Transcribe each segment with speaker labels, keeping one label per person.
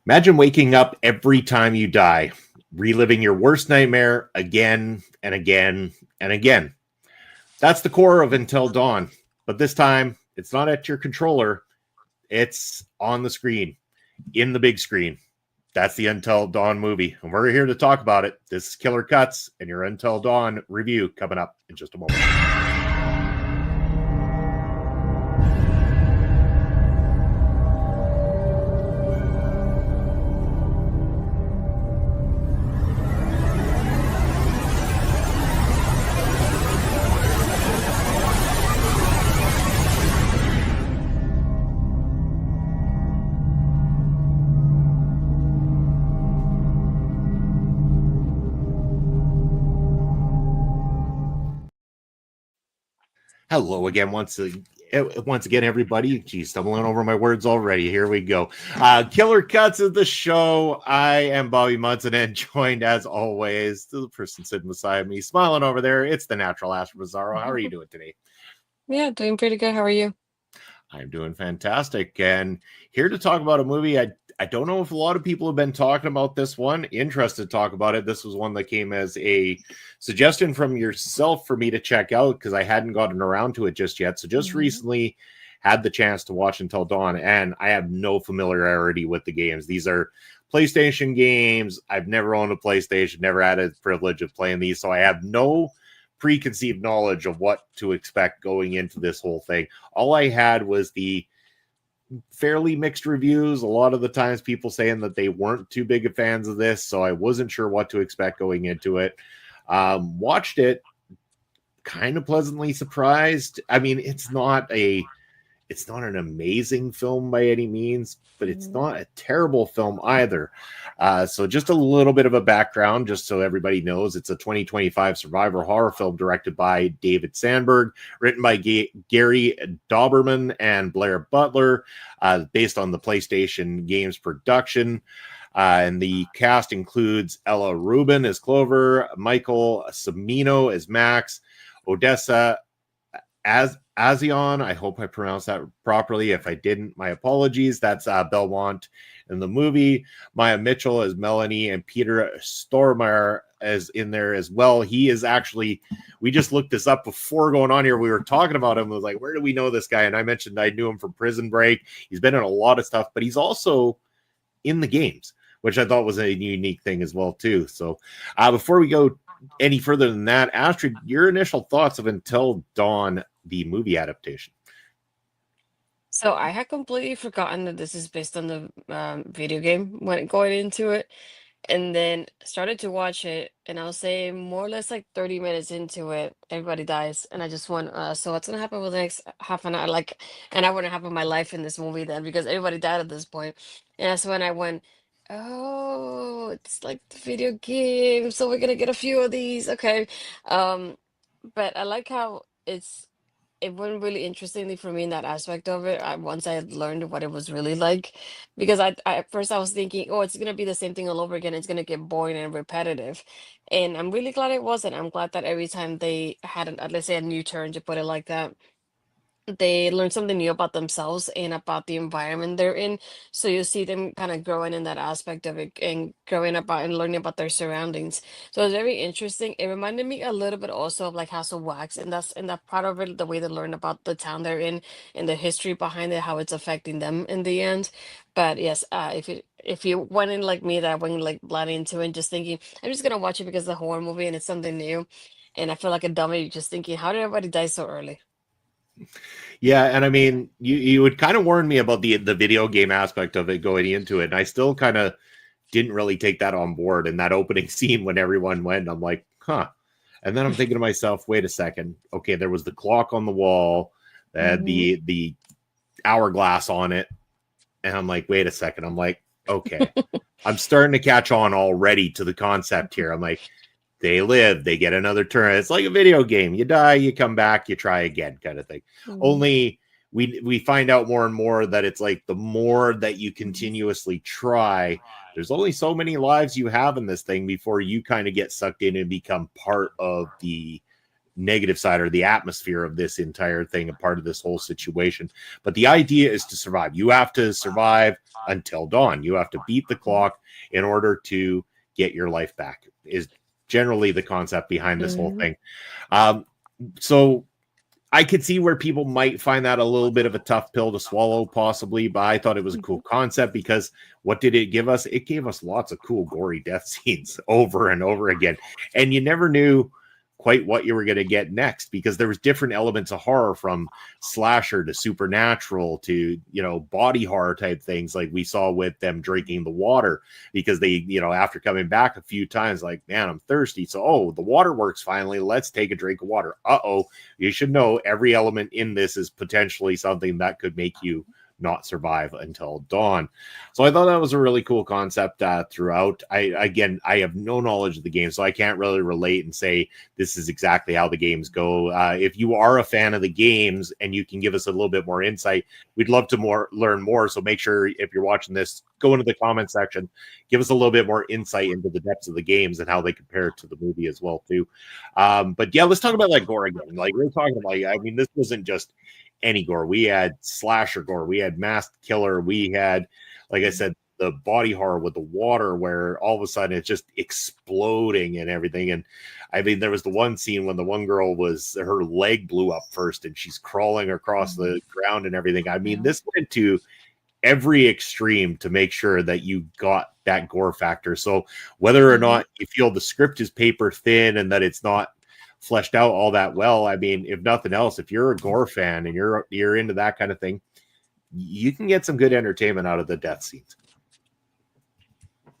Speaker 1: Imagine waking up every time you die, reliving your worst nightmare again and again and again. That's the core of Until Dawn. But this time, it's not at your controller, it's on the screen, in the big screen. That's the Until Dawn movie, and we're here to talk about it. This is Killer Cuts, and your Until Dawn review coming up in just a moment. Hello again, once again, everybody. Geez, stumbling over my words already. Here we go. Killer Cuts is the show. I am Bobby Munson, and joined as always, the person sitting beside me, smiling over there. It's the natural Astrid Bizarro. How are you doing today?
Speaker 2: Yeah, doing pretty good. How are you?
Speaker 1: I'm doing fantastic, and here to talk about a movie. I don't know if a lot of people have been talking about this one. Interested to talk about it. This was one that came as a suggestion from yourself for me to check out because I hadn't gotten around to it just yet. So just recently had the chance to watch Until Dawn, and I have no familiarity with the games. These are PlayStation games. I've never owned a PlayStation, never had a privilege of playing these, so I have no preconceived knowledge of what to expect going into this whole thing. All I had was the fairly mixed reviews. A lot of the times people saying that they weren't too big of fans of this, so I wasn't sure what to expect going into it. Watched it, kind of pleasantly surprised. I mean, it's not an amazing film by any means, but it's not a terrible film either. So just a little bit of a background, just so everybody knows. It's a 2025 survivor horror film directed by David Sandberg, written by Gary Dauberman and Blair Butler, based on the PlayStation games production. And the cast includes Ella Rubin as Clover, Michael Cimino as Max, Odessa Azion, I hope I pronounced that properly. If I didn't, my apologies. That's Belmont in the movie. Maya Mitchell as Melanie, and Peter Stormare is in there as well. He is actually, we just looked this up before going on here. We were talking about him. I was like, where do we know this guy? And I mentioned I knew him from Prison Break. He's been in a lot of stuff, but he's also in the games, which I thought was a unique thing as well, too. So before we go any further than that, Astrid, your initial thoughts of Until Dawn, the movie adaptation?
Speaker 2: So I had completely forgotten that this is based on the video game when going into it, and then started to watch it, and I'll say more or less like 30 minutes into it, everybody dies, and I just went, so what's gonna happen with the next half an hour? Like, an hour and a half of my life in this movie then, because everybody died at this point. And that's when I went, oh, it's like the video game, so we're gonna get a few of these, okay. But I like how it went really interestingly for me in that aspect of it. Once I had learned what it was really like, because at first I was thinking, oh, it's gonna be the same thing all over again. It's gonna get boring and repetitive, and I'm really glad it wasn't. I'm glad that every time they had let's say a new turn, to put it like that, they learn something new about themselves and about the environment they're in. So you see them kind of growing in that aspect of it and growing about and learning about their surroundings. So it's very interesting. It reminded me a little bit also of like House of Wax, and that's in that part of it, the way they learn about the town they're in and the history behind it, how it's affecting them in the end. But yes, if you went in like me, that went like blind into it and just thinking, I'm just gonna watch it because it's a horror movie and it's something new, and I feel like a dummy just thinking, how did everybody die so early?
Speaker 1: Yeah, and I mean, you would kind of warn me about the video game aspect of it going into it, and I still kind of didn't really take that on board. In that opening scene when everyone went, I'm like, huh. And then I'm thinking to myself, wait a second. Okay, there was the clock on the wall that had the hourglass on it, and I'm like, wait a second. I'm like, okay, I'm starting to catch on already to the concept here. I'm like, they live, they get another turn. It's like a video game. You die, you come back, you try again, kind of thing. Only we find out more and more that it's like the more that you continuously try, there's only so many lives you have in this thing before you kind of get sucked in and become part of the negative side or the atmosphere of this entire thing, a part of this whole situation. But the idea is to survive. You have to survive until dawn. You have to beat the clock in order to get your life back, is generally the concept behind this whole thing. So I could see where people might find that a little bit of a tough pill to swallow, possibly, but I thought it was a cool concept because what did it give us? It gave us lots of cool, gory death scenes over and over again. And you never knew quite what you were going to get next because there was different elements of horror, from slasher to supernatural to, you know, body horror type things, like we saw with them drinking the water because they, you know, after coming back a few times, like, man, I'm thirsty, so oh, the water works finally, let's take a drink of water. You should know every element in this is potentially something that could make you not survive until dawn. So I thought that was a really cool concept throughout. I have no knowledge of the game, so I can't really relate and say this is exactly how the games go. If you are a fan of the games and you can give us a little bit more insight, we'd love to learn more. So make sure if you're watching this, go into the comment section, give us a little bit more insight into the depths of the games and how they compare to the movie as well too. But yeah, let's talk about that gore again. Like we're talking about, I mean, this wasn't just any gore. We had slasher gore, we had masked killer, we had, like I said, the body horror with the water where all of a sudden it's just exploding and everything. And I mean, there was the one scene when the one girl her leg blew up first and she's crawling across the ground and everything. I mean, this went to every extreme to make sure that you got that gore factor. So whether or not you feel the script is paper thin and that it's not fleshed out all that well, I mean, if nothing else, if you're a gore fan and you're into that kind of thing, you can get some good entertainment out of the death scenes.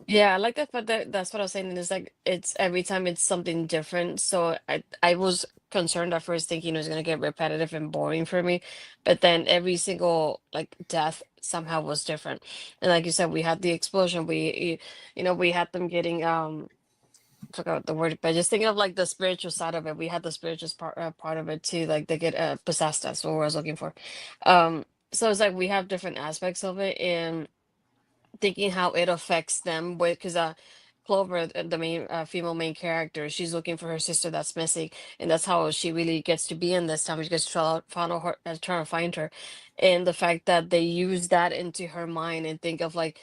Speaker 2: Yeah, I like that, but that's what I was saying. Is like it's every time it's something different. So I was concerned at first, thinking it was gonna get repetitive and boring for me, but then every single like death somehow was different. And like you said, we had the explosion. We had them getting forgot the word, but just thinking of like the spiritual side of it. We had the spiritual part of it too. Like they get possessed. That's what I was looking for. So it's like we have different aspects of it, and thinking how it affects them with because Clover, the main female main character, she's looking for her sister that's missing, and that's how she really gets to be in this time. She gets to trying to find her, and the fact that they use that into her mind and think of like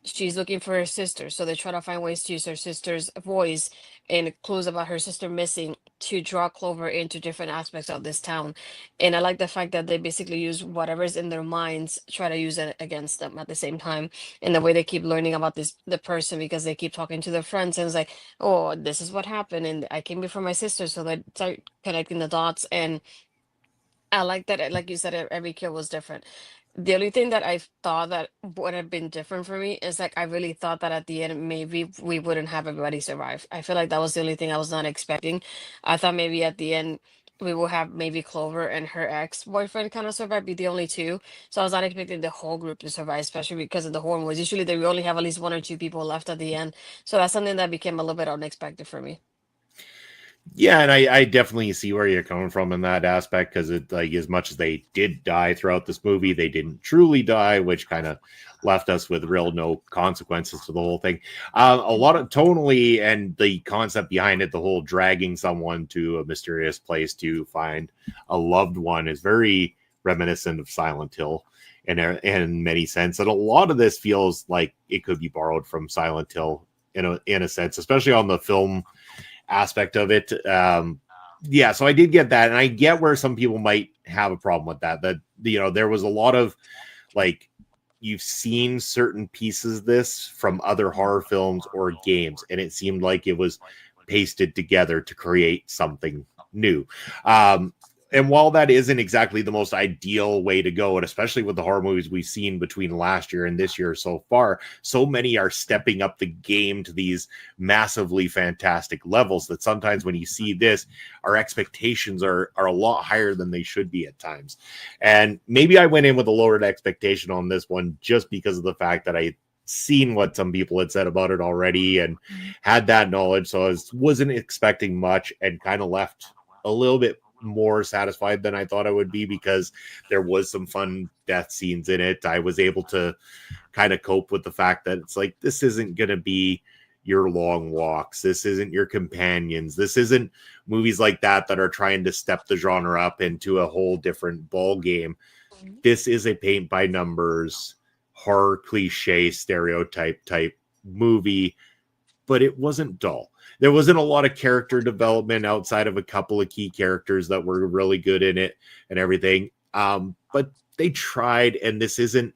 Speaker 2: she's looking for her sister, so they try to find ways to use her sister's voice and clues about her sister missing to draw Clover into different aspects of this town. And I like the fact that they basically use whatever's in their minds, try to use it against them at the same time. And the way they keep learning about the person because they keep talking to their friends, and it's like, oh, this is what happened, and I came before my sister, so they start connecting the dots. And I like that, like you said, every kill was different. The only thing that I thought that would have been different for me is like I really thought that at the end maybe we wouldn't have everybody survive. I feel like that was the only thing I was not expecting. I thought maybe at the end we will have maybe Clover and her ex-boyfriend kind of survive, be the only two. So I was not expecting the whole group to survive, especially because of the horror was. Usually they only have at least one or two people left at the end. So that's something that became a little bit unexpected for me.
Speaker 1: Yeah, and I definitely see where you're coming from in that aspect, because it, like, as much as they did die throughout this movie, they didn't truly die, which kind of left us with real no consequences to the whole thing. A lot of tonally and the concept behind it, the whole dragging someone to a mysterious place to find a loved one, is very reminiscent of Silent Hill in many sense. And a lot of this feels like it could be borrowed from Silent Hill in a sense, especially on the film aspect of it. Yeah, so I did get that, and I get where some people might have a problem with that. That, you know, there was a lot of, like, you've seen certain pieces of this from other horror films or games, and it seemed like it was pasted together to create something new. And while that isn't exactly the most ideal way to go, and especially with the horror movies we've seen between last year and this year so far, so many are stepping up the game to these massively fantastic levels that sometimes when you see this, our expectations are a lot higher than they should be at times. And maybe I went in with a lowered expectation on this one just because of the fact that I seen what some people had said about it already and had that knowledge. So I wasn't expecting much and kind of left a little bit more satisfied than I thought I would be, because there was some fun death scenes in it. I was able to kind of cope with the fact that it's like, this isn't going to be your long walks. This isn't your companions. This isn't movies like that are trying to step the genre up into a whole different ball game. This is a paint by numbers, horror cliche, stereotype type movie, but it wasn't dull. There wasn't a lot of character development outside of a couple of key characters that were really good in it and everything. But they tried, and this isn't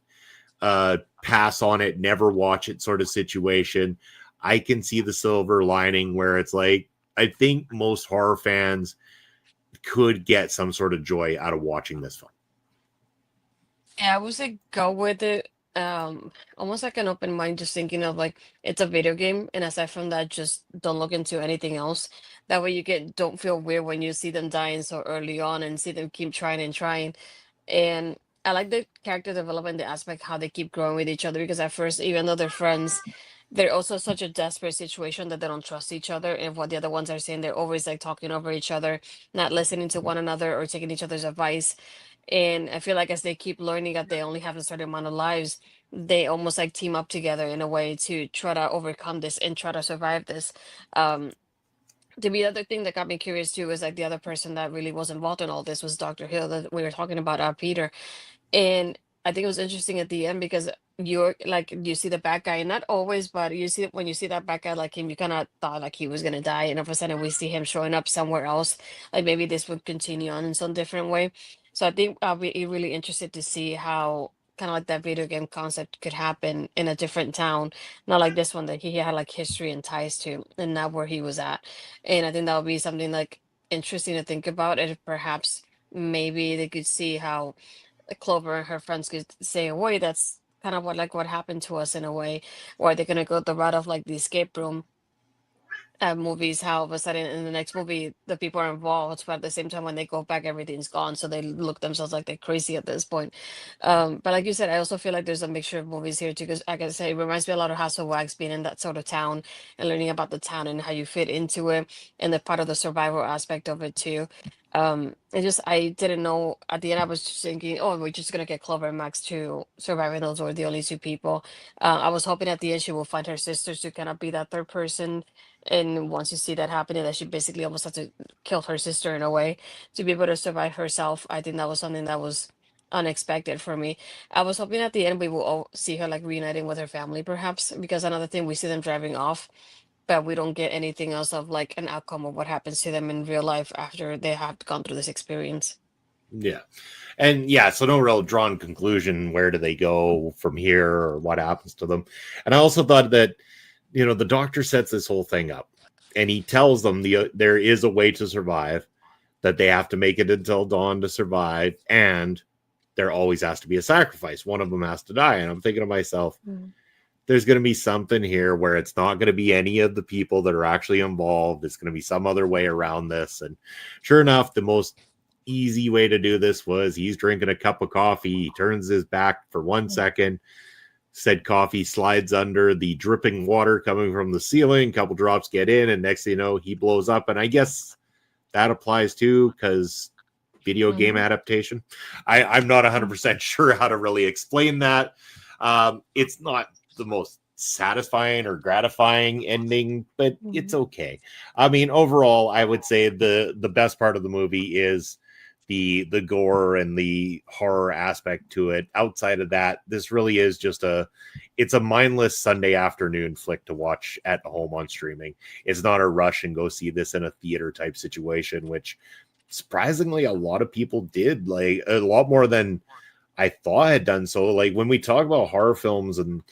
Speaker 1: pass on it, never watch it sort of situation. I can see the silver lining where it's like, I think most horror fans could get some sort of joy out of watching this film.
Speaker 2: Yeah, I would say go with it. Almost like an open mind, just thinking of like it's a video game, and aside from that, just don't look into anything else. That way, don't feel weird when you see them dying so early on, and see them keep trying and trying. And I like the character development, the aspect how they keep growing with each other. Because at first, even though they're friends, they're also such a desperate situation that they don't trust each other. And what the other ones are saying, they're always like talking over each other, not listening to one another or taking each other's advice. And I feel like as they keep learning that they only have a certain amount of lives, they almost like team up together in a way to try to overcome this and try to survive this. Um, to be the other thing that got me curious too is like the other person that really was involved in all this was Dr. Hill that we were talking about, Peter. And I think it was interesting at the end because you're like you see the bad guy, not always, but you see when you see that bad guy like him, you kind of thought like he was gonna die, and all of a sudden we see him showing up somewhere else. Like maybe this would continue on in some different way. So I think I'll be really interested to see how kind of like that video game concept could happen in a different town, not like this one that he had like history and ties to, and not where he was at. And I think that would be something like interesting to think about, and perhaps maybe they could see how Clover and her friends could say, "Wait, that's kind of what happened to us in a way," or they're gonna go the route of like the escape room movies, how all of a sudden in the next movie the people are involved, but at the same time when they go back everything's gone, so they look themselves like they're crazy at this point. But like you said, I also feel like there's a mixture of movies here too, because like I say, it reminds me a lot of House of Wax, being in that sort of town and learning about the town and how you fit into it, and the part of the survival aspect of it too. It just I didn't know at the end. I was just thinking, oh, we're just gonna get Clover and Max to survive, and those were the only two people. I was hoping at the end she will find her sisters to kind of be that third person, and once you see that happening, that she basically almost had to kill her sister in a way to be able to survive herself. I think that was something that was unexpected for me. I was hoping at the end we will all see her like reuniting with her family, perhaps, because another thing we see them driving off, but we don't get anything else of like an outcome of what happens to them in real life after they have gone through this experience.
Speaker 1: Yeah. And yeah, so no real drawn conclusion. Where do they go from here or what happens to them? And I also thought that, the doctor sets this whole thing up and he tells them there is a way to survive, that they have to make it until dawn to survive. And there always has to be a sacrifice. One of them has to die. And I'm thinking to myself, there's going to be something here where it's not going to be any of the people that are actually involved. It's going to be some other way around this. And sure enough, the most easy way to do this was he's drinking a cup of coffee. He turns his back for 1 second. Said coffee slides under the dripping water coming from the ceiling. A couple drops get in, and next thing you know, he blows up. And I guess that applies too, because video game adaptation. I'm not 100% sure how to really explain that. It's not the most satisfying or gratifying ending, but it's okay. I mean, overall, I would say the best part of the movie is the gore and the horror aspect to it. Outside of that, this really is just it's a mindless Sunday afternoon flick to watch at home on streaming. It's not a rush and go see this in a theater type situation, which surprisingly a lot of people did, like a lot more than I thought had done so. Like when we talk about horror films and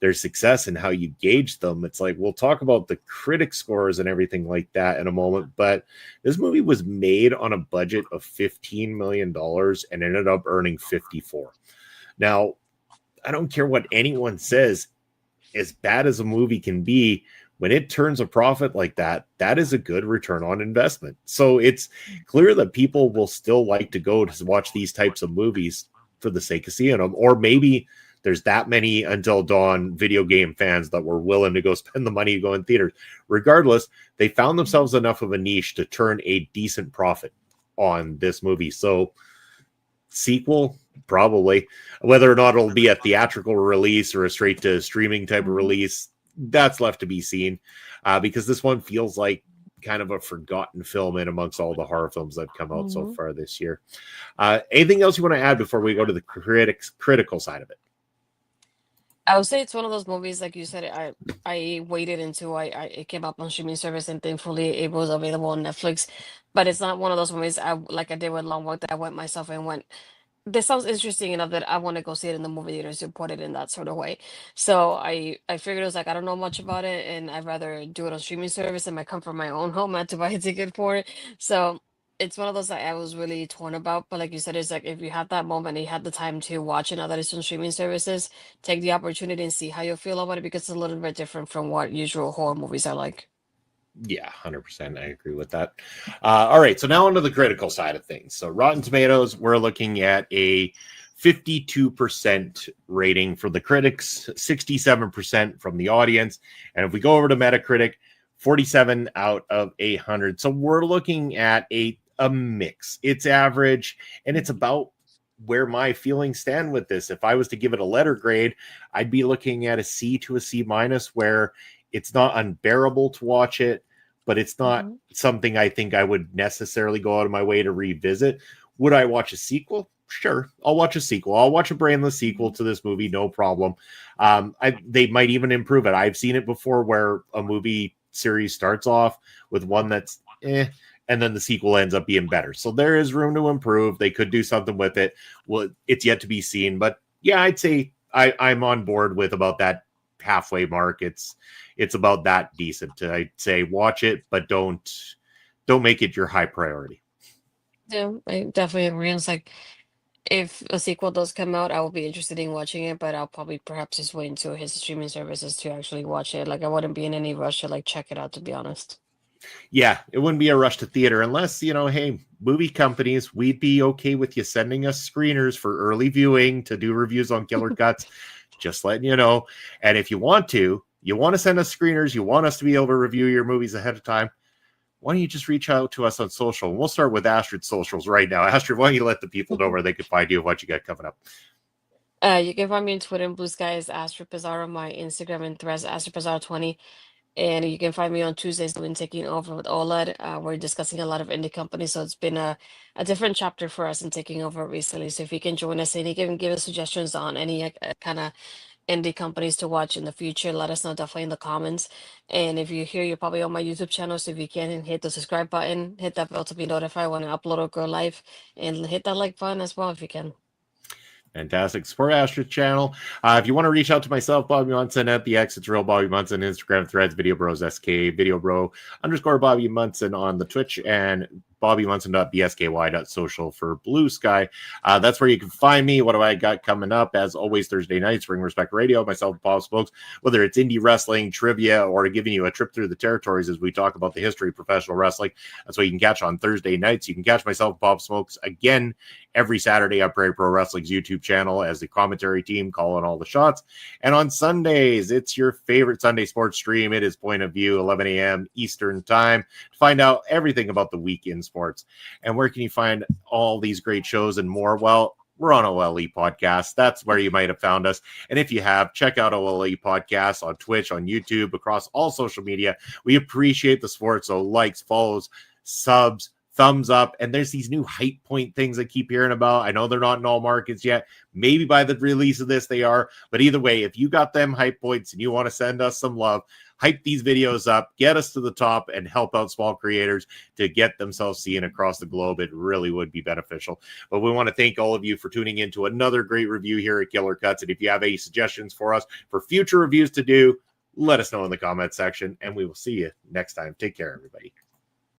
Speaker 1: their success and how you gauge them, it's like we'll talk about the critic scores and everything like that in a moment, but this movie was made on a budget of $15 million and ended up earning 54. Now, I don't care what anyone says, as bad as a movie can be, when it turns a profit like that, that is a good return on investment. So it's clear that people will still like to go to watch these types of movies for the sake of seeing them, or maybe there's that many Until Dawn video game fans that were willing to go spend the money to go in theaters. Regardless, they found themselves enough of a niche to turn a decent profit on this movie. So sequel, probably. Whether or not it'll be a theatrical release or a straight to streaming type of release, that's left to be seen, because this one feels like kind of a forgotten film in amongst all the horror films that have come out so far this year. Anything else you want to add before we go to the critical side of it?
Speaker 2: I would say it's one of those movies, like you said, I waited until it came up on streaming service, and thankfully it was available on Netflix. But it's not one of those movies like I did with Long Walk that I went myself and went, this sounds interesting enough that I want to go see it in the movie theater to put it in that sort of way. So I figured it was like, I don't know much about it, and I'd rather do it on streaming service in my comfort of my own home, not to buy a ticket for it. So it's one of those that I was really torn about. But like you said, it's like if you have that moment and you had the time to watch it now that it's on streaming services, take the opportunity and see how you feel about it, because it's a little bit different from what usual horror movies are like.
Speaker 1: Yeah, 100%. I agree with that. All right, so now onto the critical side of things. So Rotten Tomatoes, we're looking at a 52% rating for the critics, 67% from the audience. And if we go over to Metacritic, 47 out of 100. So we're looking at a mix. It's average, and it's about where my feelings stand with this. If I was to give it a letter grade, I'd be looking at a C to a C minus, where it's not unbearable to watch it, but it's not something I think I would necessarily go out of my way to revisit. Would I watch a sequel? Sure, I'll watch a sequel. I'll watch a brainless sequel to this movie, no problem. They might even improve it. I've seen it before where a movie series starts off with one that's and then the sequel ends up being better. So there is room to improve. They could do something with it. Well, it's yet to be seen. But yeah, I'd say I'm on board with about that halfway mark. It's about that decent. I'd say watch it, but don't make it your high priority.
Speaker 2: Yeah, I definitely agree. It's like if a sequel does come out, I will be interested in watching it, but I'll probably perhaps just wait until his streaming services to actually watch it. Like I wouldn't be in any rush to like check it out, to be honest.
Speaker 1: Yeah, it wouldn't be a rush to theater unless, hey, movie companies, we'd be okay with you sending us screeners for early viewing to do reviews on killer cuts. Just letting you know. And if you want to send us screeners, you want us to be able to review your movies ahead of time, why don't you just reach out to us on social? And we'll start with Astrid's socials right now. Astrid, why don't you let the people know where they can find you and what you got coming up?
Speaker 2: You can find me on Twitter and Blue Skies, Astrid Pizarro, my Instagram and Threads, Astrid Pizarro 20. And you can find me on Tuesdays doing Taking Over with Ol'Ed. We're discussing a lot of indie companies, so it's been a different chapter for us in Taking Over recently. So if you can join us and you can give us suggestions on any kind of indie companies to watch in the future, let us know definitely in the comments. And if you're here, you're probably on my YouTube channel, so if you can, hit the subscribe button, hit that bell to be notified when I upload or go live, and hit that like button as well if you can.
Speaker 1: Fantastic. Support Astrid channel. If you want to reach out to myself, Bobby Munson at the X, it's real Bobby Munson, Instagram, Threads, Video Bros SK, Video Bro _ Bobby Munson on the Twitch, and BobbyMunson.bsky.social for Blue Sky. That's where you can find me. What do I got coming up? As always, Thursday nights, Ring Respect Radio, myself and Bob Smokes, whether it's indie wrestling, trivia, or giving you a trip through the territories as we talk about the history of professional wrestling. That's what you can catch on Thursday nights. You can catch myself, Bob Smokes, again every Saturday on Prairie Pro Wrestling's YouTube channel as the commentary team calling all the shots. And on Sundays, it's your favorite Sunday sports stream. It is Point of View, 11 a.m. Eastern time, to find out everything about the week in sports. And where can you find all these great shows and more? Well, we're on OLE Podcast. That's where you might have found us. And if you have, check out OLE Podcasts on Twitch, on YouTube, across all social media. We appreciate the support. So likes, follows, subs, thumbs up, and there's these new hype point things I keep hearing about. I know they're not in all markets yet. Maybe by the release of this they are, but either way, if you got them hype points and you want to send us some love, hype these videos up, get us to the top, and help out small creators to get themselves seen across the globe. It really would be beneficial. But we want to thank all of you for tuning in to another great review here at Killer Cuts. And if you have any suggestions for us for future reviews to do, let us know in the comment section, and we will see you next time. Take care, everybody.